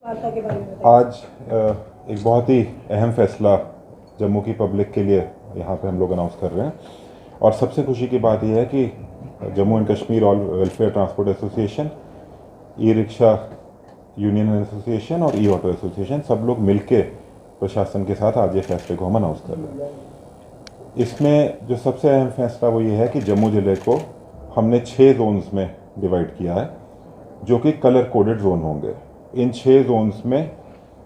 वार्ता के बारे में बताइए। आज एक बहुत ही अहम फैसला जम्मू की पब्लिक के लिए यहाँ पे हम लोग अनाउंस कर रहे हैं और सबसे खुशी की बात यह है कि Jammu and Kashmir all welfare transport association, e rickshaw union association और ई ऑटो एसोसिएशन सब लोग मिलके प्रशासन के साथ आज ये फैसले को हम अनाउंस कर रहे हैं। इसमें जो सबसे अहम फैसला वो ये है कि जम्मू ज़िले को हमने 6 जोन्स में डिवाइड किया है जो कि कलर कोडेड जोन होंगे। इन 6 जोन्स में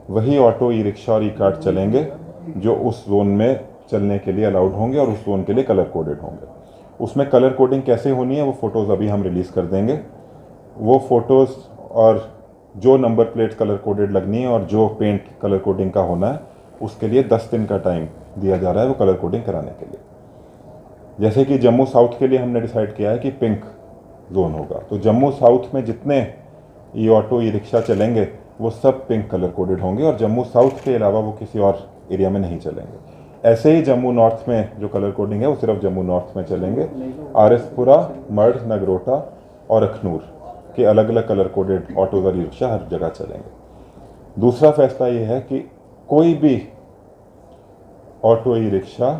वही ऑटो, ई रिक्शा और ई कार्ट चलेंगे जो उस जोन में चलने के लिए अलाउड होंगे और उस जोन के लिए कलर कोडेड होंगे। उसमें कलर कोडिंग कैसे होनी है वो फ़ोटोज़ अभी हम रिलीज़ कर देंगे। वो फ़ोटोज़ और जो नंबर प्लेट कलर कोडेड लगनी है और जो पेंट कलर कोडिंग का होना है उसके लिए 10 दिन का टाइम दिया जा रहा है वो कलर कोडिंग कराने के लिए। जैसे कि जम्मू साउथ के लिए हमने डिसाइड किया है कि पिंक जोन होगा, तो जम्मू साउथ में जितने ई ऑटो, ई रिक्शा चलेंगे वो सब पिंक कलर कोडेड होंगे और जम्मू साउथ के अलावा वो किसी और एरिया में नहीं चलेंगे। ऐसे ही जम्मू नॉर्थ में जो कलर कोडिंग है वो सिर्फ जम्मू नॉर्थ में चलेंगे। आरएसपुरा, मर्ड, नगरोटा और अखनूर के अलग अलग कलर कोडेड ऑटोज और ई रिक्शा हर जगह चलेंगे। दूसरा फैसला ये है कि कोई भी ऑटो, ई रिक्शा,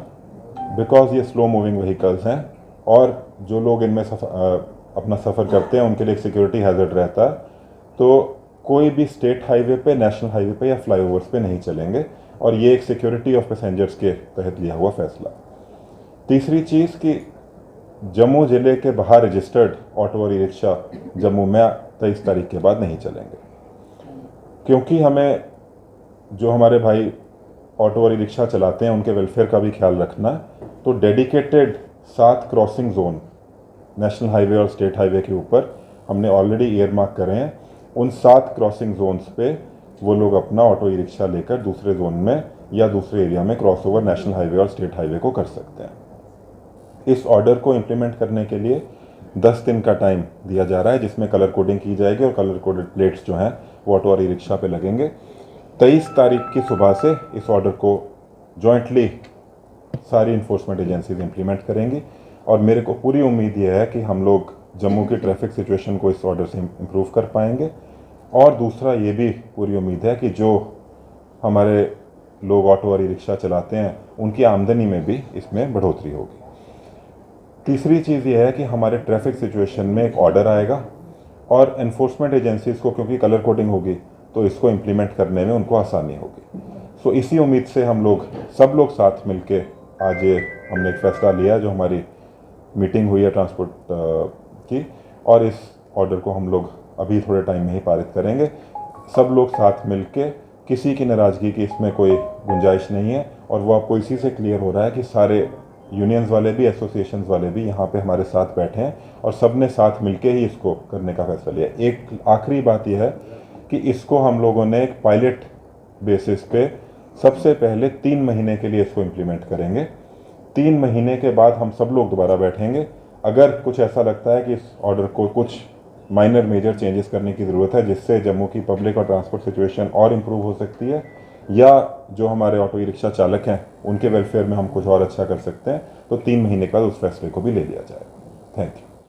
बिकॉज ये स्लो मूविंग व्हीकल्स हैं और जो लोग इनमें अपना सफ़र करते हैं उनके लिए एक सिक्योरिटी हैज़र्ड रहता है, तो कोई भी स्टेट हाईवे पे, नेशनल हाईवे पे या फ्लाईओवर्स पे नहीं चलेंगे और ये एक सिक्योरिटी ऑफ पैसेंजर्स के तहत लिया हुआ फैसला। तीसरी चीज़ कि जम्मू ज़िले के बाहर रजिस्टर्ड ऑटो और ई रिक्शा जम्मू में 23 तारीख के बाद नहीं चलेंगे, क्योंकि हमें जो हमारे भाई ऑटो और ई रिक्शा चलाते हैं उनके वेलफेयर का भी ख्याल रखना है। तो dedicated 7 crossing zone national highway और स्टेट हाईवे के ऊपर हमने ऑलरेडी ईयर मार्क करे हैं। उन 7 क्रॉसिंग जोन्स पे वो लोग अपना ऑटो, ई रिक्शा लेकर दूसरे जोन में या दूसरे एरिया में क्रॉस ओवर नेशनल हाईवे और स्टेट हाईवे को कर सकते हैं। इस ऑर्डर को इम्प्लीमेंट करने के लिए 10 दिन का टाइम दिया जा रहा है जिसमें कलर कोडिंग की जाएगी और कलर कोडेड प्लेट्स जो हैं वो ऑटो और ई रिक्शा पे लगेंगे। 23 तारीख की सुबह से इस ऑर्डर को जॉइंटली सारी इन्फोर्समेंट एजेंसीज इम्प्लीमेंट करेंगी और मेरे को पूरी उम्मीद ये है कि हम लोग जम्मू की ट्रैफिक सिचुएशन को इस ऑर्डर से इम्प्रूव कर पाएंगे। और दूसरा ये भी पूरी उम्मीद है कि जो हमारे लोग ऑटो और ई रिक्शा चलाते हैं उनकी आमदनी में भी इसमें बढ़ोतरी होगी। तीसरी चीज़ ये है कि हमारे ट्रैफिक सिचुएशन में एक ऑर्डर आएगा और एनफोर्समेंट एजेंसीज को, क्योंकि कलर कोडिंग होगी तो इसको इम्प्लीमेंट करने में उनको आसानी होगी। सो इसी उम्मीद से हम लोग सब लोग साथ मिलके आज ये हमने एक फ़ैसला लिया जो हमारी मीटिंग हुई है ट्रांसपोर्ट की, और इस ऑर्डर को हम लोग अभी थोड़े टाइम में ही पारित करेंगे। सब लोग साथ मिलके, किसी की नाराज़गी की इसमें कोई गुंजाइश नहीं है और वो आपको इसी से क्लियर हो रहा है कि सारे यूनियंस वाले भी, एसोसिएशंस वाले भी यहाँ पे हमारे साथ बैठे हैं और सब ने साथ मिलके ही इसको करने का फैसला लिया। एक आखिरी बात यह है कि इसको हम लोगों ने एक पायलट बेसिस पे सबसे पहले 3 महीने के लिए इसको इम्प्लीमेंट करेंगे। 3 महीने के बाद हम सब लोग दोबारा बैठेंगे। अगर कुछ ऐसा लगता है कि इस ऑर्डर को कुछ माइनर मेजर चेंजेस करने की ज़रूरत है जिससे जम्मू की पब्लिक और ट्रांसपोर्ट सिचुएशन और इम्प्रूव हो सकती है, या जो हमारे ऑटो ई रिक्शा चालक हैं उनके वेलफेयर में हम कुछ और अच्छा कर सकते हैं, तो 3 महीने के बाद उस फैसले को भी ले लिया जाएगा। Thank you.